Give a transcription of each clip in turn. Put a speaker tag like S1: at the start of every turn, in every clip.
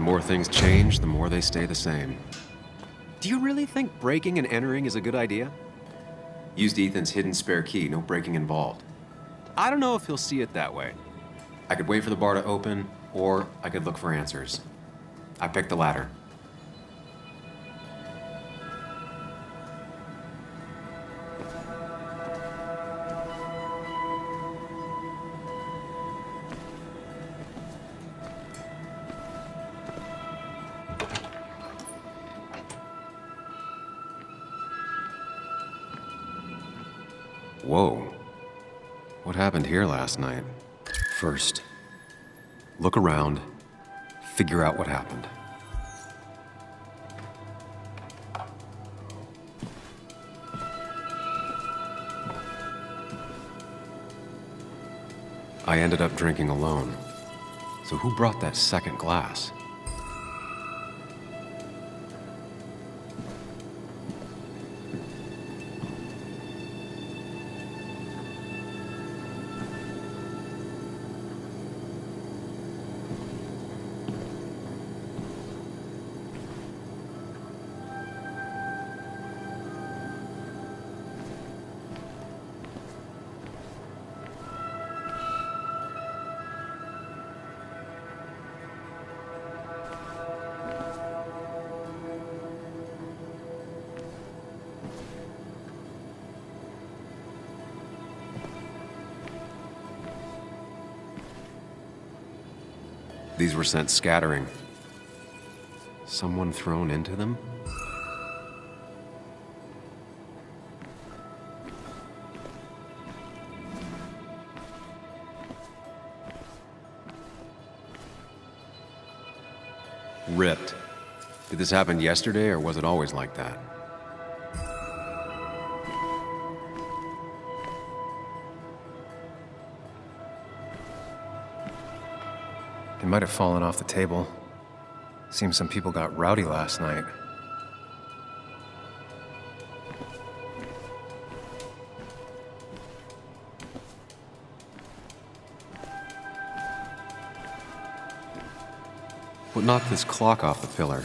S1: The more things change, the more they stay the same. Do you really think breaking and entering is a good idea? Used Ethan's hidden spare key, no breaking involved. I don't know if he'll see it that way. I could wait for the bar to open, or I could look for answers. I picked the latter. Whoa. What happened here last night? First, look around, figure out what happened. I ended up drinking alone. So who brought that second glass? These were sent scattering. Someone thrown into them? Ripped. Did this happen yesterday, or was it always like that?
S2: They might have fallen off the table. Seems some people got rowdy last night.
S1: What knocked this clock off the pillar?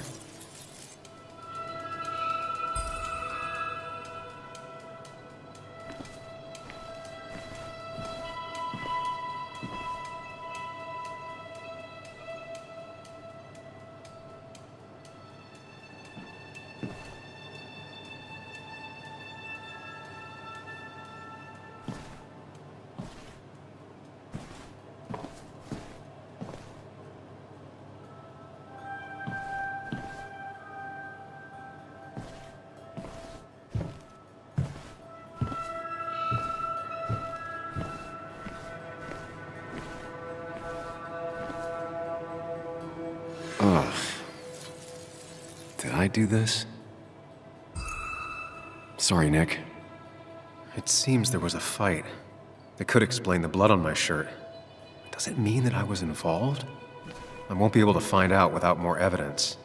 S1: Ugh. Did I do this? Sorry, Nick.
S2: It seems there was a fight. That could explain the blood on my shirt. Does it mean that I was involved? I won't be able to find out without more evidence.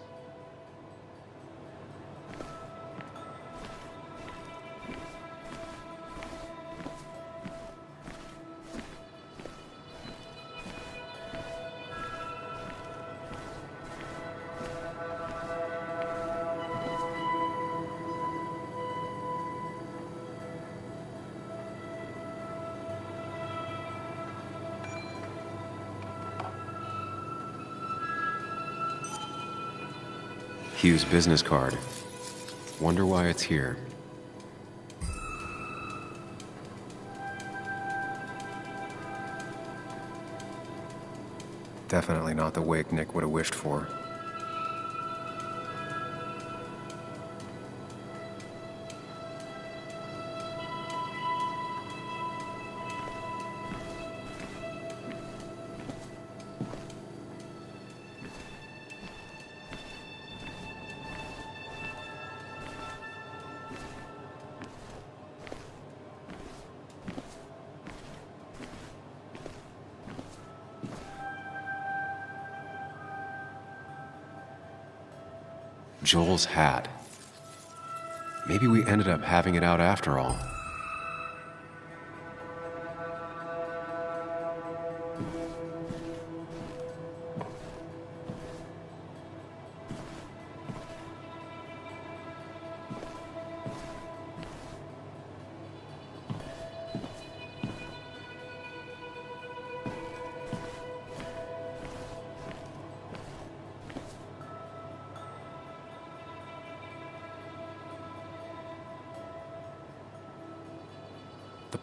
S1: Hugh's business card. Wonder why it's here.
S2: Definitely not the wake Nick would have wished for.
S1: Joel's hat. Maybe we ended up having it out after all.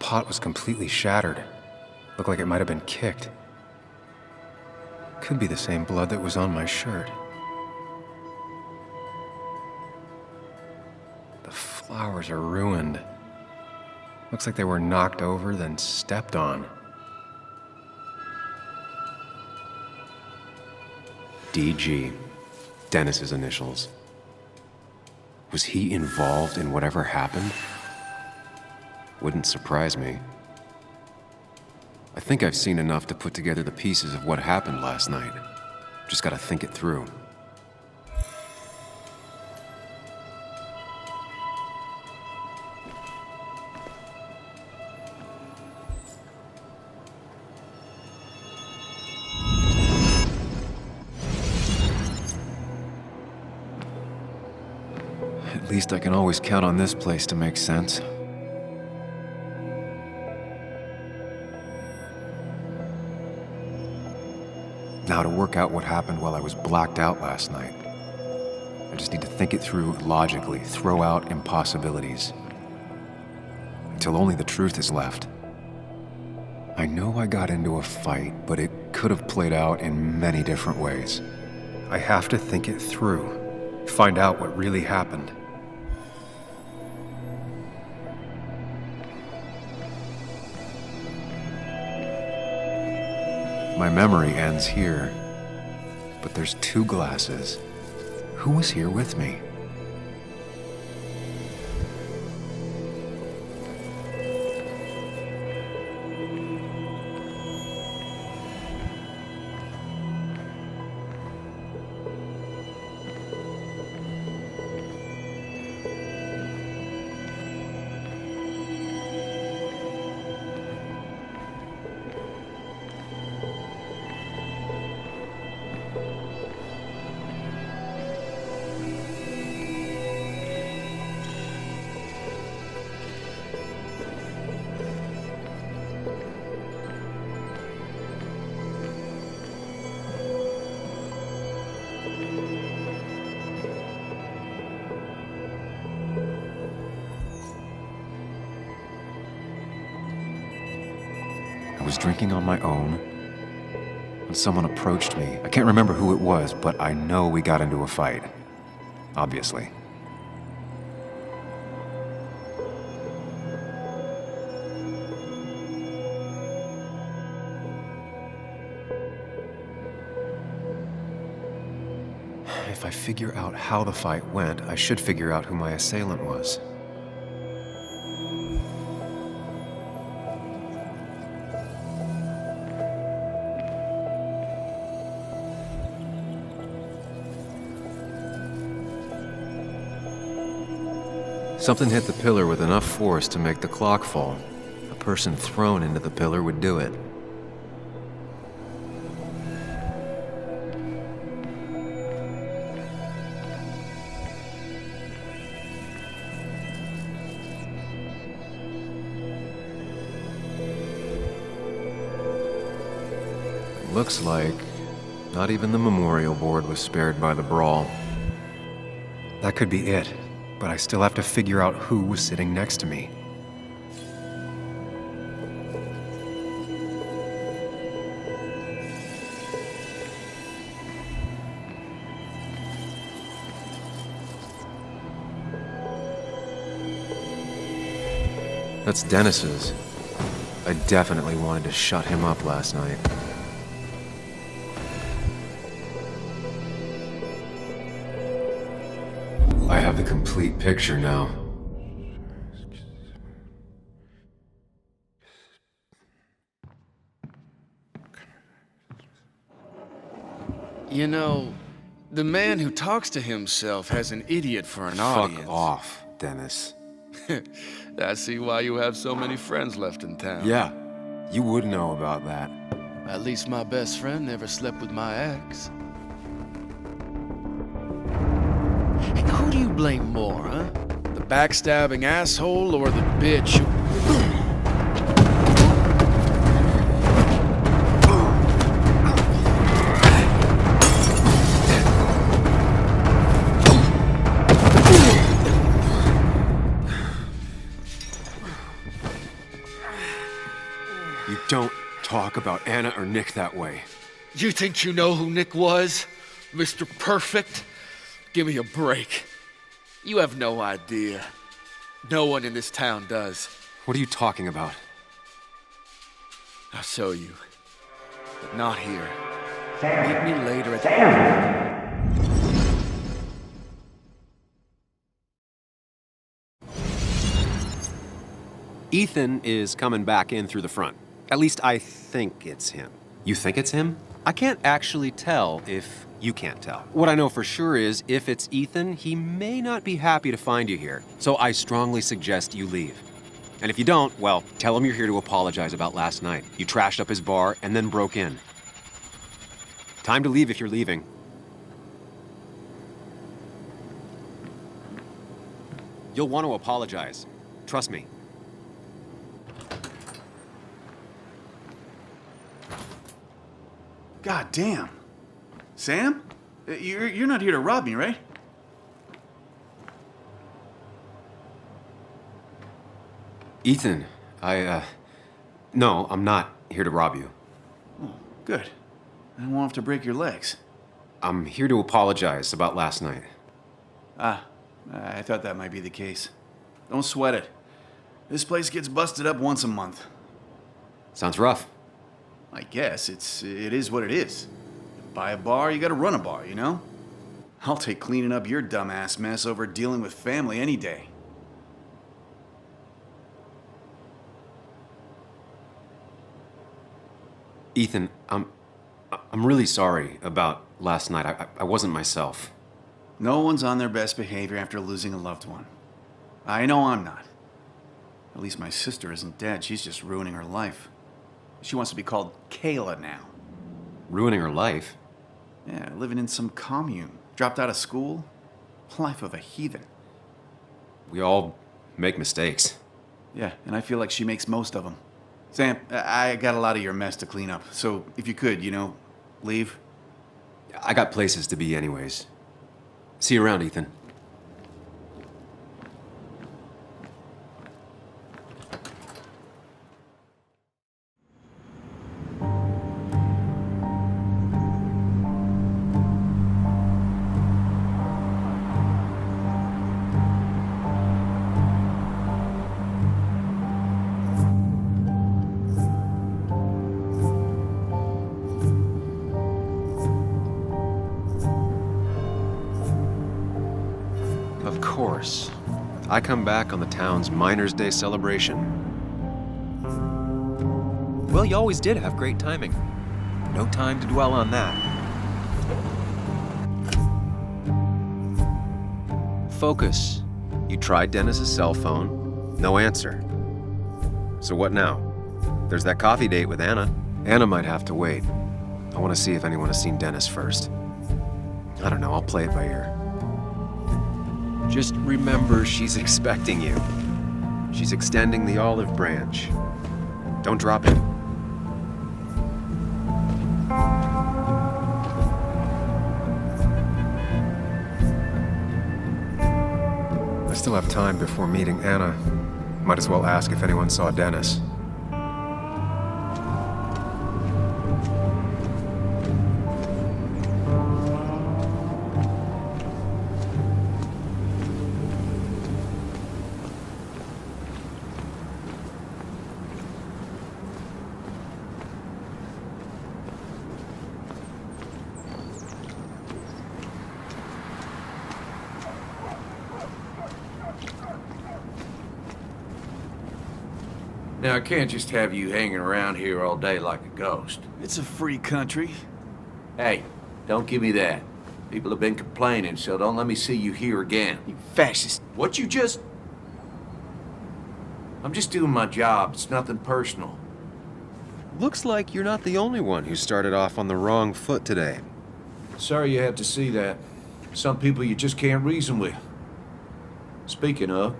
S2: pot was completely shattered. Looked like it might have been kicked. Could be the same blood that was on my shirt. The flowers are ruined. Looks like they were knocked over, then stepped on.
S1: DG. Dennis's initials. Was he involved in whatever happened? Wouldn't surprise me. I think I've seen enough to put together the pieces of what happened last night. Just gotta think it through. At least I can always count on this place to make sense. Now to work out what happened while I was blacked out last night. I just need to think it through logically, throw out impossibilities. Until only the truth is left. I know I got into a fight, but it could have played out in many different ways.
S2: I have to think it through. Find out what really happened.
S1: My memory ends here. But there's 2 glasses. Who was here with me? I was drinking on my own when someone approached me. I can't remember who it was, but I know we got into a fight. Obviously. If I figure out how the fight went, I should figure out who my assailant was. Something hit the pillar with enough force to make the clock fall. A person thrown into the pillar would do it. Looks like not even the memorial board was spared by the brawl.
S2: That could be it, but I still have to figure out who was sitting next to me.
S1: That's Dennis's. I definitely wanted to shut him up last night. I have the complete picture now.
S3: You know, the man who talks to himself has an idiot for an audience.
S1: Fuck off, Dennis.
S3: I see why you have so many friends left in town.
S1: Yeah, you would know about that.
S3: At least my best friend never slept with my ex. And who do you blame more, huh? The backstabbing asshole or the bitch who...
S1: You don't talk about Anna or Nick that way.
S3: You think you know who Nick was? Mr. Perfect? Give me a break. You have no idea. No one in this town does.
S1: What are you talking about?
S3: I'll show you. But not here. Meet me later at the...
S1: Ethan is coming back in through the front. At least I think it's him. You think it's him? I can't actually tell if you can't tell. What I know for sure is if it's Ethan, he may not be happy to find you here. So I strongly suggest you leave. And if you don't, well, tell him you're here to apologize about last night. You trashed up his bar and then broke in. Time to leave if you're leaving. You'll want to apologize. Trust me.
S4: God damn. Sam? You're not here to rob me, right?
S1: Ethan, no, I'm not here to rob you.
S4: Oh, good. I won't have to break your legs.
S1: I'm here to apologize about last night.
S4: Ah, I thought that might be the case. Don't sweat it. This place gets busted up once a month.
S1: Sounds rough.
S4: I guess it is what it is. Buy a bar, you gotta run a bar, you know? I'll take cleaning up your dumbass mess over dealing with family any day.
S1: Ethan, I'm really sorry about last night. I wasn't myself.
S4: No one's on their best behavior after losing a loved one. I know I'm not. At least my sister isn't dead. She's just ruining her life. She wants to be called Kayla now.
S1: Ruining her life?
S4: Yeah, living in some commune. Dropped out of school. Life of a heathen.
S1: We all make mistakes.
S4: Yeah, and I feel like she makes most of them. Sam, I got a lot of your mess to clean up, so if you could, leave.
S1: I got places to be anyways. See you around, Ethan. Of course. I come back on the town's Miners' Day celebration. Well, you always did have great timing. No time to dwell on that. Focus. You tried Dennis's cell phone. No answer. So what now? There's that coffee date with Anna. Anna might have to wait. I want to see if anyone has seen Dennis first. I don't know, I'll play it by ear. Just remember she's expecting you. She's extending the olive branch. Don't drop it.
S2: I still have time before meeting Anna. Might as well ask if anyone saw Dennis.
S5: Now, I can't just have you hanging around here all day like a ghost.
S4: It's a free country.
S5: Hey, don't give me that. People have been complaining, so don't let me see you here again.
S4: You fascist.
S5: What you just... I'm just doing my job. It's nothing personal.
S1: Looks like you're not the only one who started off on the wrong foot today.
S5: Sorry you had to see that. Some people you just can't reason with. Speaking of,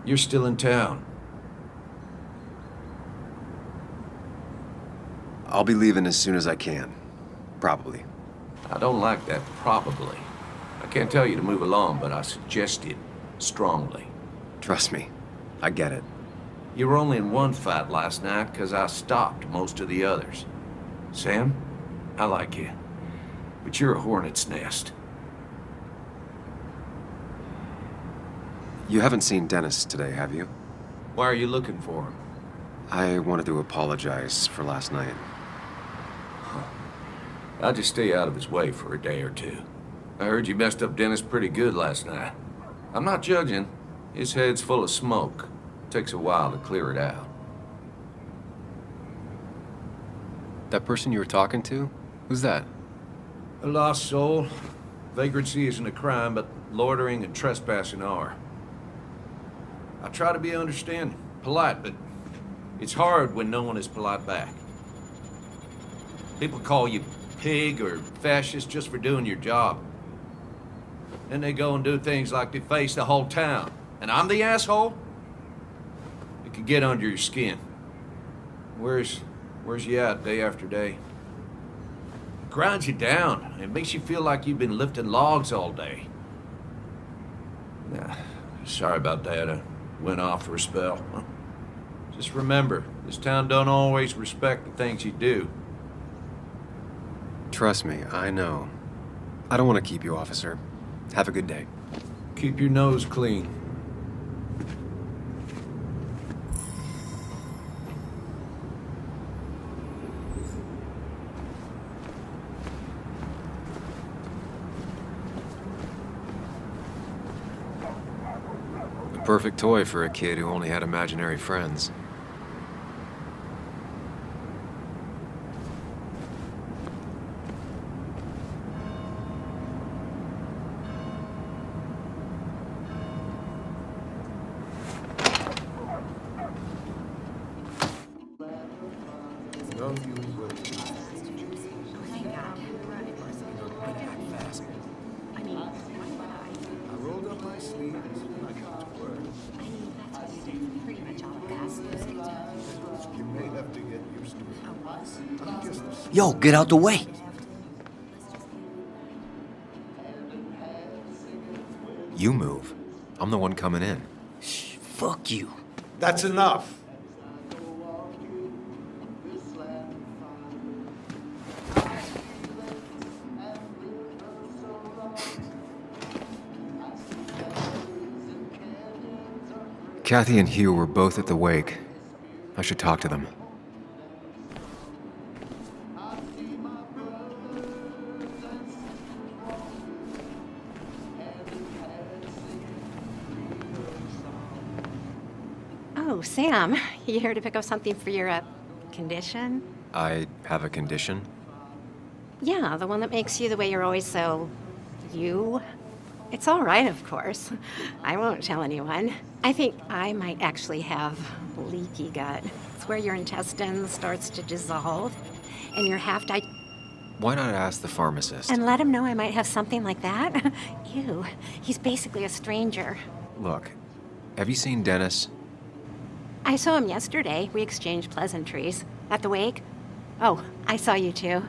S5: you're still in town.
S1: I'll be leaving as soon as I can. Probably.
S5: I don't like that probably. I can't tell you to move along, but I suggest it strongly.
S1: Trust me, I get it.
S5: You were only in one fight last night because I stopped most of the others. Sam, I like you, but you're a hornet's nest.
S1: You haven't seen Dennis today, have you?
S5: Why are you looking for him?
S1: I wanted to apologize for last night.
S5: I'll just stay out of his way for a day or two. I heard you messed up Dennis pretty good last night. I'm not judging. His head's full of smoke. Takes a while to clear it out.
S1: That person you were talking to? Who's that?
S5: A lost soul. Vagrancy isn't a crime, but loitering and trespassing are. I try to be understanding, polite, but it's hard when no one is polite back. People call you pig or fascist just for doing your job. Then they go and do things like deface the whole town. And I'm the asshole? It can get under your skin. Where's you at day after day? It grinds you down. It makes you feel like you've been lifting logs all day. Nah, sorry about that. I went off for a spell. Just remember, this town don't always respect the things you do.
S1: Trust me, I know. I don't want to keep you, officer. Have a good day.
S5: Keep your nose clean.
S1: The perfect toy for a kid who only had imaginary friends.
S6: Yo, get out the way.
S1: You move. I'm the one coming in.
S6: Shh, fuck you.
S7: That's enough.
S1: Kathy and Hugh were both at the wake. I should talk to them.
S8: Oh, Sam, you here to pick up something for your, condition?
S1: I have a condition.
S8: Yeah, the one that makes you the way you're always so... you? It's all right, of course. I won't tell anyone. I think I might actually have leaky gut. It's where your intestine starts to dissolve, and you're
S1: Why not ask the pharmacist?
S8: And let him know I might have something like that? Ew, he's basically a stranger.
S1: Look, have you seen Dennis?
S8: I saw him yesterday. We exchanged pleasantries. At the wake? Oh, I saw you too.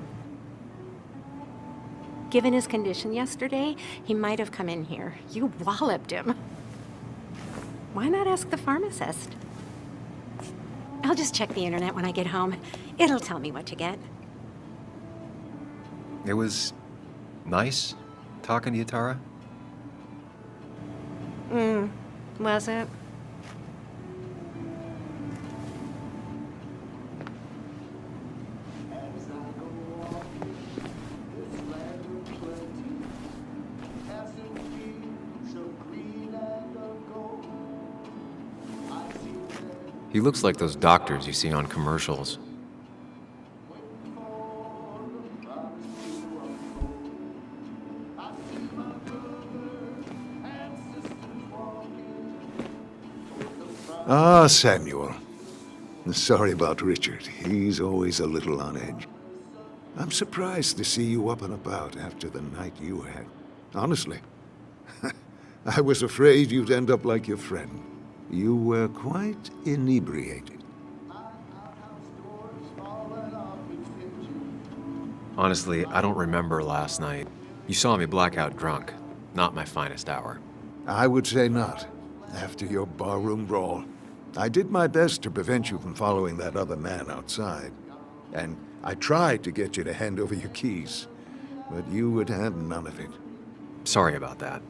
S8: Given his condition yesterday, he might have come in here. You walloped him. Why not ask the pharmacist? I'll just check the internet when I get home. It'll tell me what to get.
S1: It was nice talking to you, Tara.
S8: Was it?
S1: He looks like those doctors you see on commercials.
S7: Ah, Samuel. Sorry about Richard. He's always a little on edge. I'm surprised to see you up and about after the night you had. Honestly. I was afraid you'd end up like your friend. You were quite inebriated.
S1: Honestly, I don't remember last night. You saw me blackout drunk. Not my finest hour.
S7: I would say not, after your barroom brawl. I did my best to prevent you from following that other man outside. And I tried to get you to hand over your keys. But you would have none of it.
S2: Sorry about that.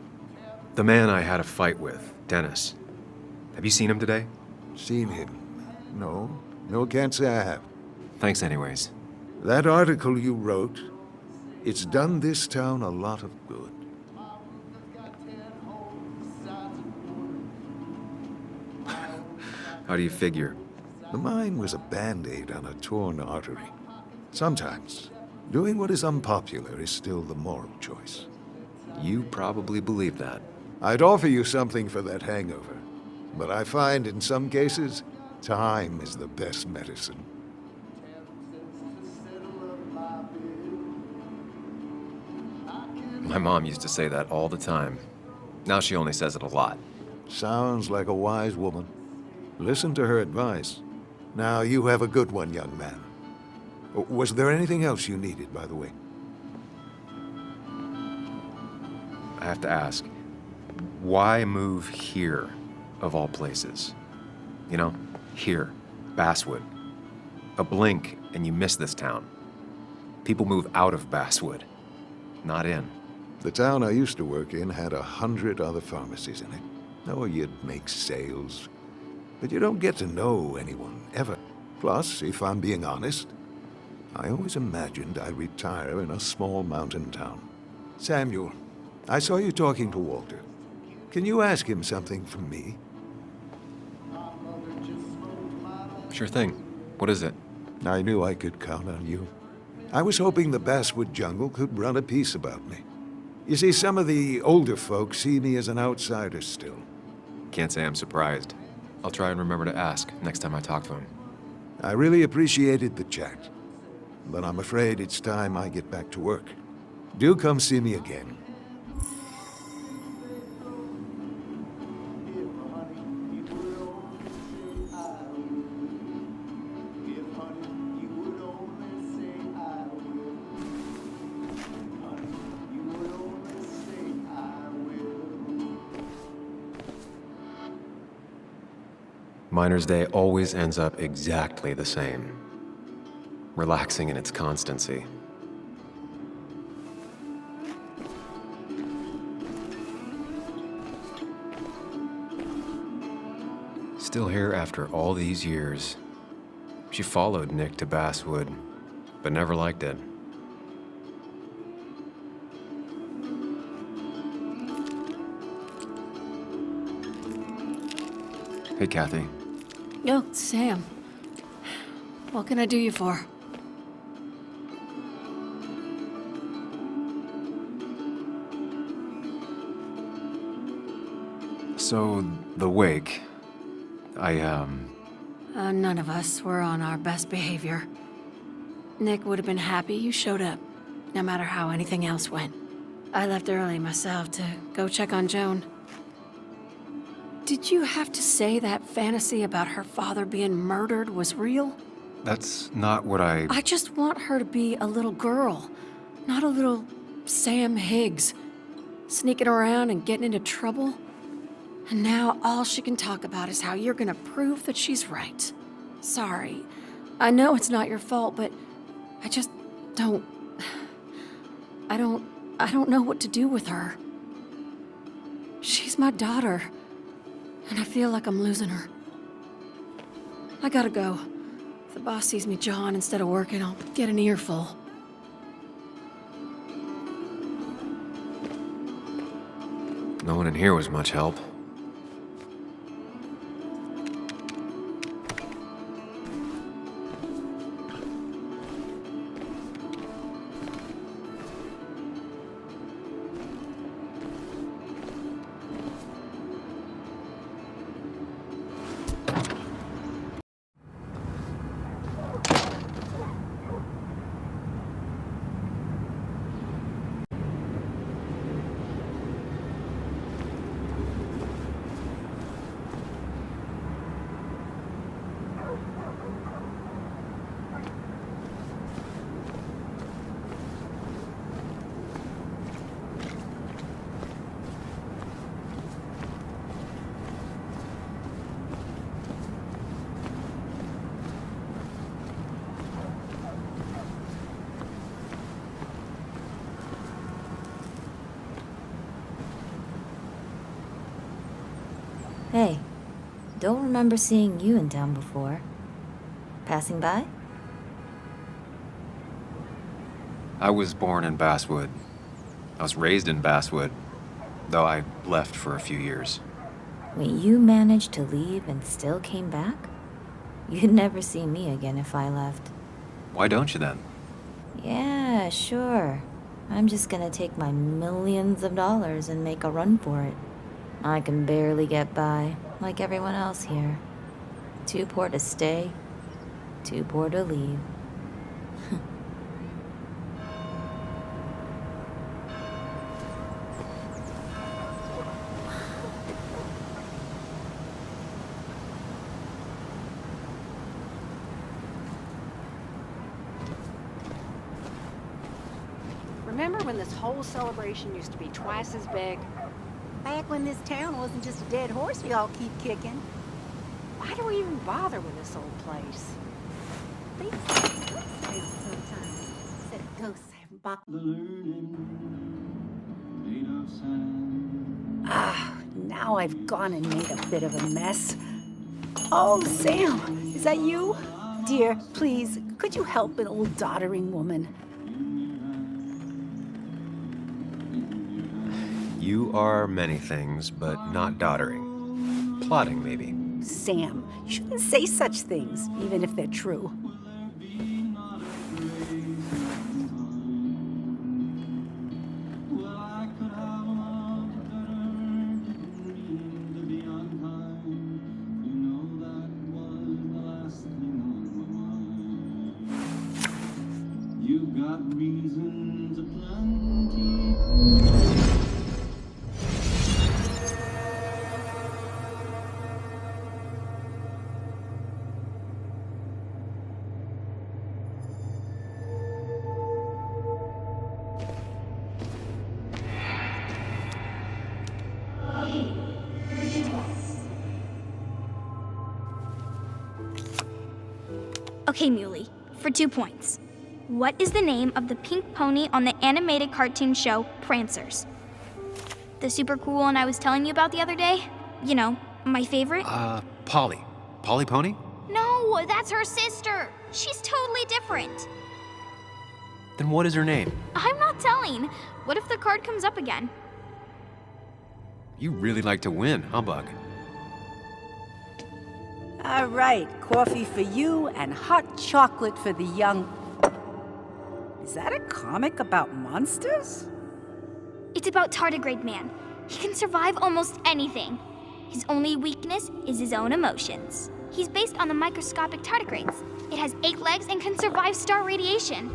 S2: The man I had a fight with, Dennis. Have you seen him today?
S7: Seen him? No. No, can't say I have.
S2: Thanks anyways.
S7: That article you wrote, it's done this town a lot of good.
S2: How do you figure?
S7: The mine was a band-aid on a torn artery. Sometimes, doing what is unpopular is still the moral choice.
S2: You probably believe that.
S7: I'd offer you something for that hangover, but I find in some cases, time is the best medicine.
S2: My mom used to say that all the time. Now she only says it a lot.
S7: Sounds like a wise woman. Listen to her advice. Now, you have a good one, young man. Was there anything else you needed, by the way?
S2: I have to ask, why move here, of all places? You know, here, Basswood. A blink and you miss this town. People move out of Basswood, not in.
S7: The town I used to work in had 100 other pharmacies in it. Oh, you'd make sales. But you don't get to know anyone, ever. Plus, if I'm being honest, I always imagined I'd retire in a small mountain town. Samuel, I saw you talking to Walter. Can you ask him something from me?
S2: Sure thing. What is it?
S7: I knew I could count on you. I was hoping the Basswood jungle could run a piece about me. You see, some of the older folks see me as an outsider still.
S2: Can't say I'm surprised. I'll try and remember to ask next time I talk to him.
S7: I really appreciated the chat, but I'm afraid it's time I get back to work. Do come see me again.
S2: Miner's Day always ends up exactly the same. Relaxing in its constancy. Still here after all these years. She followed Nick to Basswood, but never liked it. Hey, Kathy.
S9: Oh, Sam. What can I do you for?
S2: So, the wake.
S9: None of us were on our best behavior. Nick would have been happy you showed up, no matter how anything else went. I left early myself to go check on Joan. Did you have to say that fantasy about her father being murdered was real?
S2: That's not what I
S9: just want her to be a little girl, not a little Sam Higgs, sneaking around and getting into trouble. And now all she can talk about is how you're gonna prove that she's right. Sorry. I know it's not your fault, but I just don't... I don't know what to do with her. She's my daughter, and I feel like I'm losing her. I gotta go. If the boss sees me jawing instead of working, I'll get an earful.
S2: No one in here was much help.
S10: don't remember seeing you in town before. Passing by?
S2: I was born in Basswood. I was raised in Basswood, though I left for a few years.
S10: Wait, you managed to leave and still came back? You'd never see me again if I left.
S2: Why don't you then?
S10: Yeah, sure. I'm just gonna take my millions of dollars and make a run for it. I can barely get by, like everyone else here. Too poor to stay, too poor to leave.
S11: Remember when this whole celebration used to be twice as big?
S12: Back when this town wasn't just a dead horse we all keep kicking.
S11: Why do we even bother with this old place?
S12: They say ghost towns sometimes. Instead of ghosts having now I've gone and made a bit of a mess. Oh, Sam, is that you? Dear, please, could you help an old doddering woman?
S2: You are many things, but not doddering. Plotting, maybe.
S12: Sam, you shouldn't say such things, even if they're true.
S13: Okay, Muley, for 2 points. What is the name of the pink pony on the animated cartoon show Prancers? The super cool one I was telling you about the other day? You know, my favorite?
S2: Polly. Polly Pony?
S13: No, that's her sister. She's totally different.
S2: Then what is her name?
S13: I'm not telling. What if the card comes up again?
S2: You really like to win, humbug.
S12: All right, coffee for you and hot chocolate for the young... Is that a comic about monsters?
S13: It's about Tardigrade Man. He can survive almost anything. His only weakness is his own emotions. He's based on the microscopic tardigrades. It has 8 legs and can survive star radiation.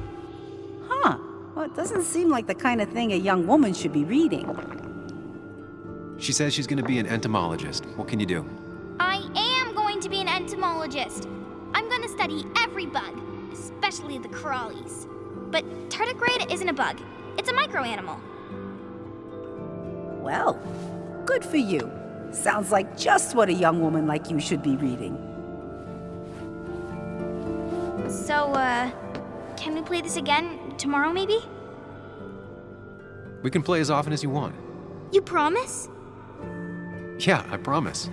S12: Huh. Well, it doesn't seem like the kind of thing a young woman should be reading.
S1: She says she's gonna be an entomologist. What can you do?
S13: I am going to be an entomologist. I'm going to study every bug, especially the crawlies. But tardigrade isn't a bug. It's a microanimal.
S12: Well, good for you. Sounds like just what a young woman like you should be reading.
S13: So, can we play this again tomorrow, maybe?
S1: We can play as often as you want.
S13: You promise?
S1: Yeah, I promise.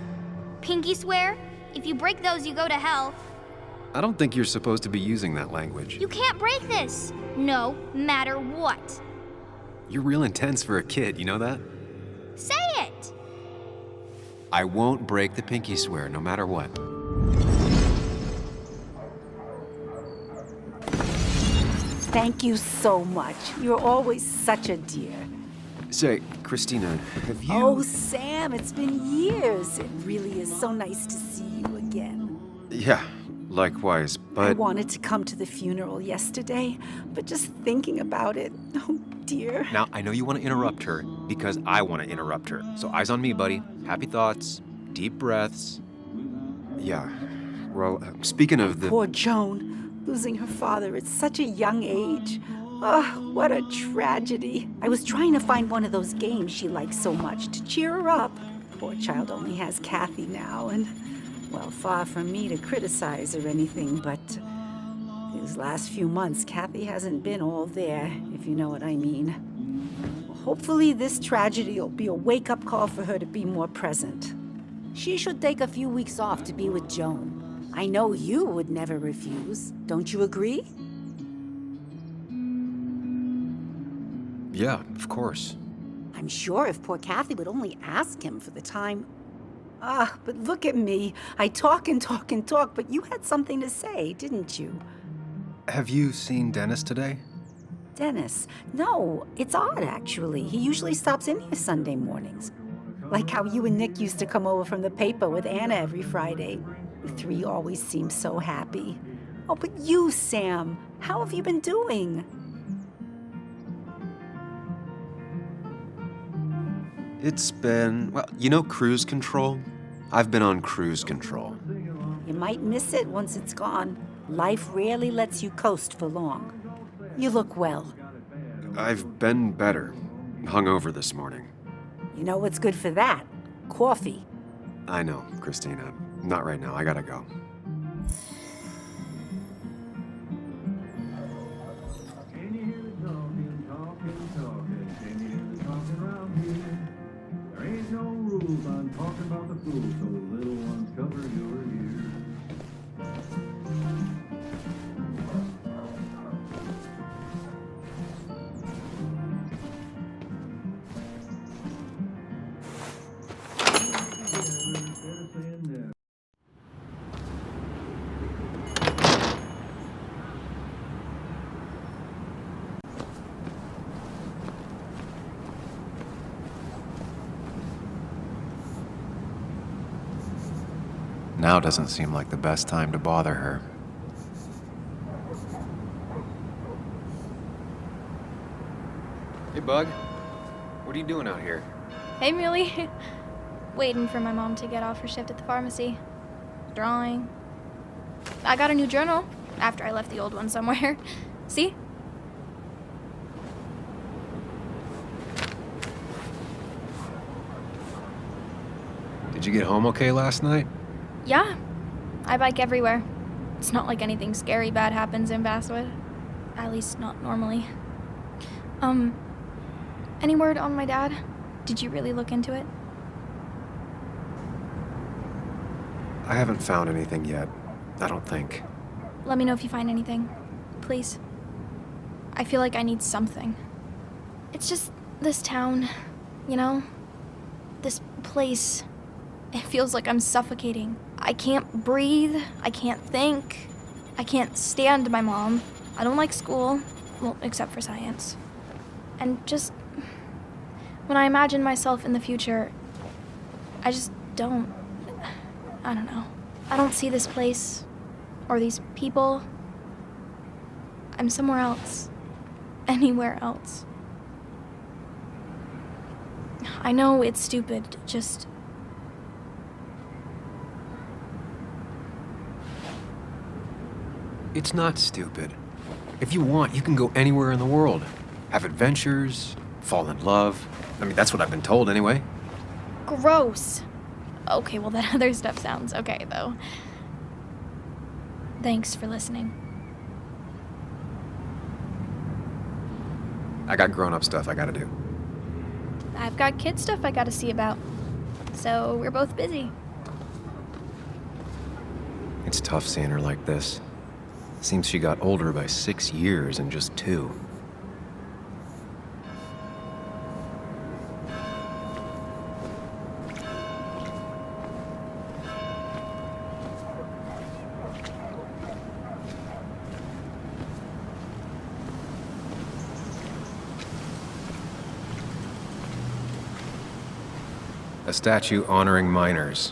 S13: Pinky swear? If you break those, you go to hell.
S1: I don't think you're supposed to be using that language.
S13: You can't break this. No matter what.
S1: You're real intense for a kid, you know that?
S13: Say it!
S1: I won't break the pinky swear, no matter what.
S12: Thank you so much. You're always such a dear.
S1: Say, Christina, have you...
S12: Oh, Sam, it's been years. It really is so nice to see you again.
S2: Yeah, likewise,
S12: I
S2: but...
S12: wanted to come to the funeral yesterday, but just thinking about it, oh dear.
S2: Now, I know you want to interrupt her because I want to interrupt her. So eyes on me, buddy. Happy thoughts, deep breaths. Yeah, well, speaking of the...
S12: Poor Joan, losing her father at such a young age. Oh, what a tragedy. I was trying to find one of those games she likes so much to cheer her up. Poor child only has Kathy now, and, well, far from me to criticize or anything, but these last few months, Kathy hasn't been all there, if you know what I mean. Hopefully this tragedy will be a wake-up call for her to be more present. She should take a few weeks off to be with Joan. I know you would never refuse. Don't you agree?
S2: Yeah, of course.
S12: I'm sure if poor Kathy would only ask him for the time. But look at me. I talk and talk and talk, but you had something to say, didn't you?
S2: Have you seen Dennis today?
S12: Dennis? No, it's odd, actually. He usually stops in here Sunday mornings. Like how you and Nick used to come over from the paper with Anna every Friday. You three always seem so happy. Oh, but you, Sam, how have you been doing?
S1: It's been, well, you know cruise control? I've been on cruise control.
S12: You might miss it once it's gone. Life rarely lets you coast for long. You look well.
S1: I've been better. Hungover this morning.
S12: You know what's good for that? Coffee.
S1: I know, Christina. Not right now. I gotta go.
S2: Now doesn't seem like the best time to bother her.
S1: Hey, Bug. What are you doing out here?
S13: Hey, Muley. Waiting for my mom to get off her shift at the pharmacy. Drawing. I got a new journal after I left the old one somewhere. See?
S2: Did you get home okay last night?
S13: Yeah. I bike everywhere. It's not like anything scary bad happens in Basswood. At least not normally. Any word on my dad? Did you really look into it?
S2: I haven't found anything yet. I don't think.
S13: Let me know if you find anything. Please. I feel like I need something. It's just this town, you know? This place. It feels like I'm suffocating. I can't breathe. I can't think. I can't stand my mom. I don't like school. Well, except for science. And just... when I imagine myself in the future, I just don't... I don't know. I don't see this place. Or these people. I'm somewhere else. Anywhere else. I know it's stupid, just...
S1: It's not stupid. If you want, you can go anywhere in the world. Have adventures, fall in love. I mean, that's what I've been told anyway.
S13: Gross. Okay, well, that other stuff sounds okay, though. Thanks for listening.
S2: I got grown-up stuff I gotta do.
S13: I've got kid stuff I gotta see about. So we're both busy.
S2: It's tough seeing her like this. Seems she got older by 6 years in just 2. A statue honoring miners.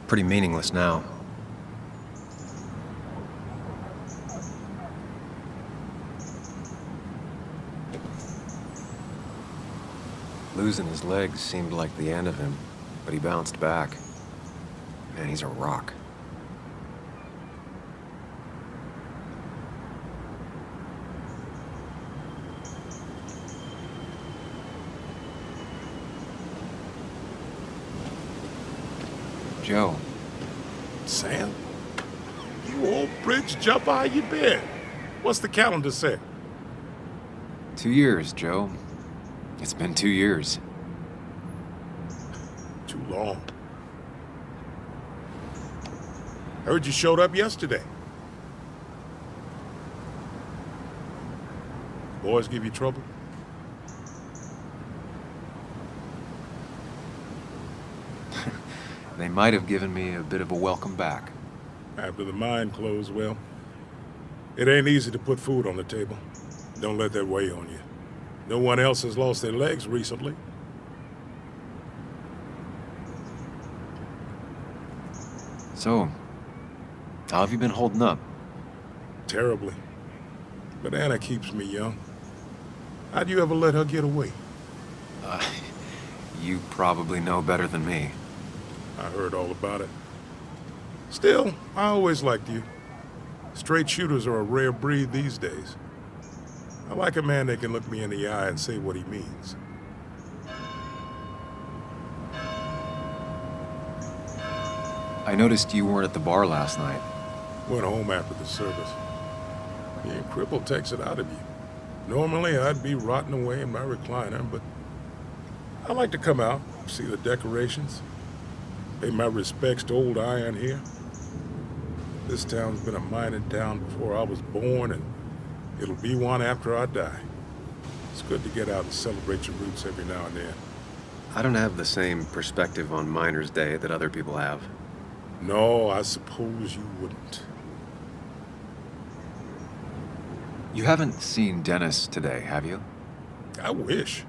S2: Pretty meaningless now. Losing his legs seemed like the end of him, but he bounced back. Man, he's a rock. Joe.
S14: Sam? You old bridge jumper, how you been? What's the calendar say?
S2: 2 years, Joe. It's been 2 years.
S14: Too long. Heard you showed up yesterday. Boys give you trouble?
S2: They might have given me a bit of a welcome back.
S14: After the mine closed, well, it ain't easy to put food on the table. Don't let that weigh on you. No one else has lost their legs recently.
S2: So, how have you been holding up?
S14: Terribly. But Anna keeps me young. How'd you ever let her get away?
S2: You probably know better than me.
S14: I heard all about it. Still, I always liked you. Straight shooters are a rare breed these days. I like a man that can look me in the eye and say what he means.
S2: I noticed you weren't at the bar last night.
S14: Went home after the service. Being crippled takes it out of you. Normally, I'd be rotting away in my recliner, but I like to come out, see the decorations, pay my respects to old Iron here. This town's been a mining town before I was born, and it'll be one after I die. It's good to get out and celebrate your roots every now and then.
S1: I don't have the same perspective on Miners' Day that other people have.
S14: No, I suppose you wouldn't.
S2: You haven't seen Dennis today, have you?
S14: I wish.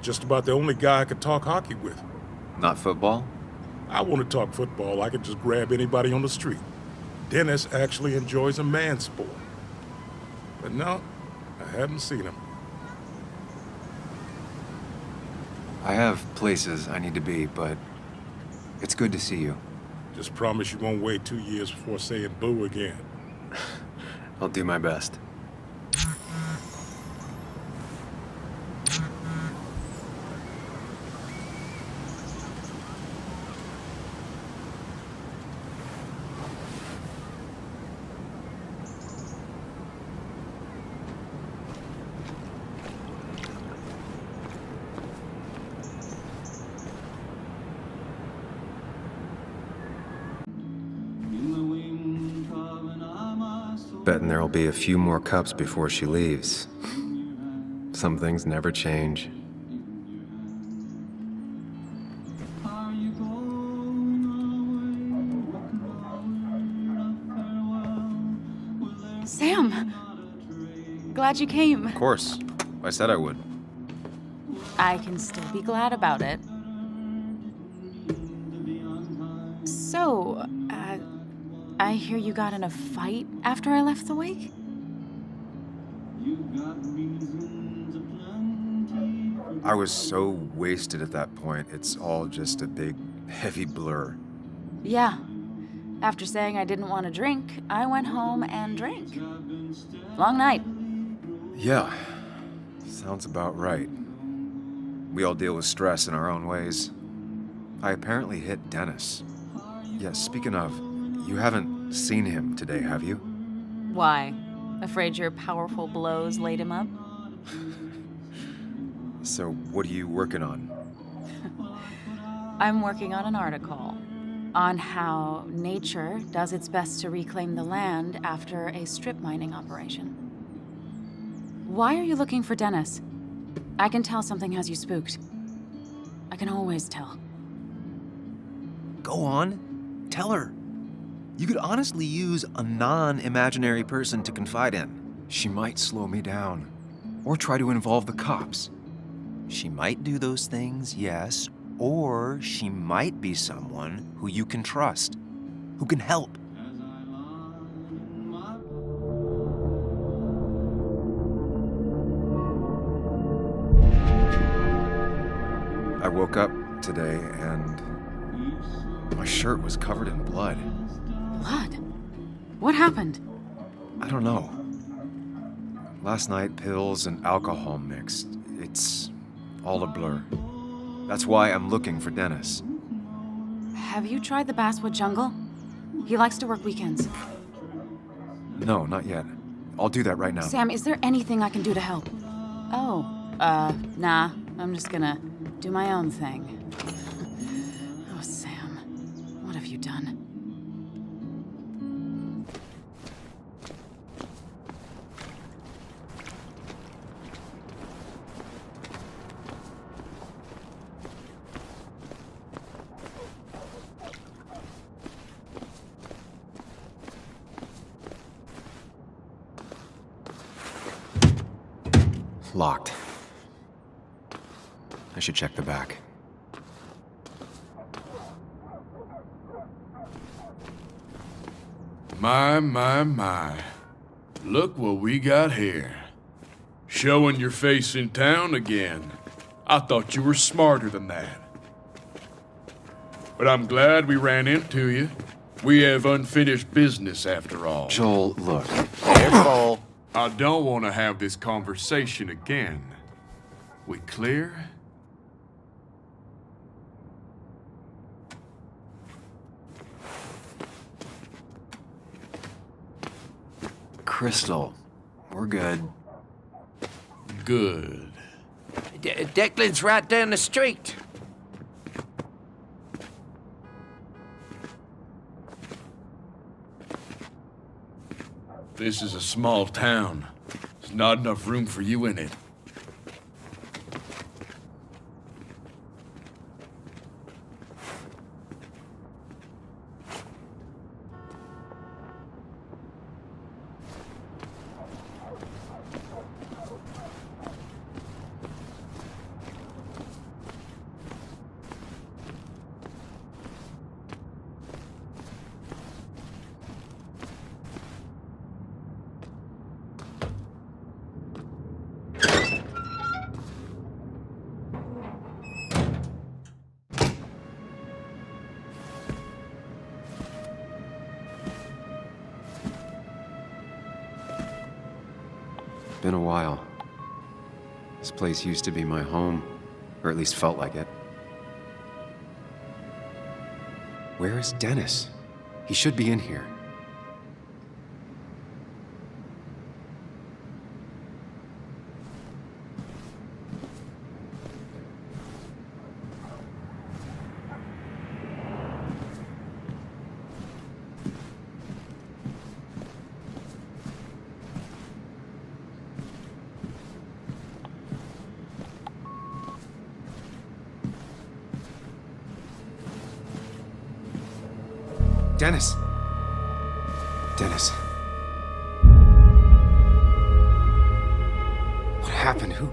S14: Just about the only guy I could talk hockey with.
S2: Not football?
S14: I want to talk football. I could just grab anybody on the street. Dennis actually enjoys a man's sport. But no, I haven't seen him.
S2: I have places I need to be, but it's good to see you.
S14: Just promise you won't wait 2 years before saying boo again.
S1: I'll do my best. Betting there'll be a few more cups before she leaves. Some things never change.
S9: Sam! Glad you came.
S2: Of course. I said I would.
S15: I can still be glad about it. So, I hear you got in a fight after I left the wake?
S2: I was so wasted at that point, it's all just a big, heavy blur.
S15: Yeah. After saying I didn't want to drink, I went home and drank. Long night.
S2: Yeah, sounds about right. We all deal with stress in our own ways. I apparently hit Dennis. Yeah, speaking of, you haven't seen him today, have you?
S15: Why? Afraid your powerful blows laid him up?
S2: So, what are you working on?
S15: I'm working on an article on how nature does its best to reclaim the land after a strip mining operation. Why are you looking for Dennis? I can tell something has you spooked. I can always tell.
S16: Go on. Tell her. You could honestly use a non-imaginary person to confide in.
S2: She might slow me down. Or try to involve the cops.
S16: She might do those things, yes. Or she might be someone who you can trust. Who can help.
S2: I woke up today and my shirt was covered in blood.
S15: Blood? What happened?
S2: I don't know. Last night, pills and alcohol mixed. It's all a blur. That's why I'm looking for Dennis.
S15: Have you tried the Basswood Jungle? He likes to work weekends.
S2: No, not yet. I'll do that right now.
S15: Sam, is there anything I can do to help? Oh, nah. I'm just gonna do my own thing. Oh, Sam. What have you done?
S1: Locked. I should check the back.
S17: My. Look what we got here. Showing your face in town again. I thought you were smarter than that. But I'm glad we ran into you. We have unfinished business after all.
S1: Joel, look.
S17: Careful. I don't want to have this conversation again. We clear?
S1: Crystal, we're good.
S17: Good.
S6: Declan's right down the street.
S17: This is a small town. There's not enough room for you in it.
S1: Been a while. This place used to be my home, or at least felt like it. Where is Dennis? He should be in here. Dennis! Dennis. What happened? Who...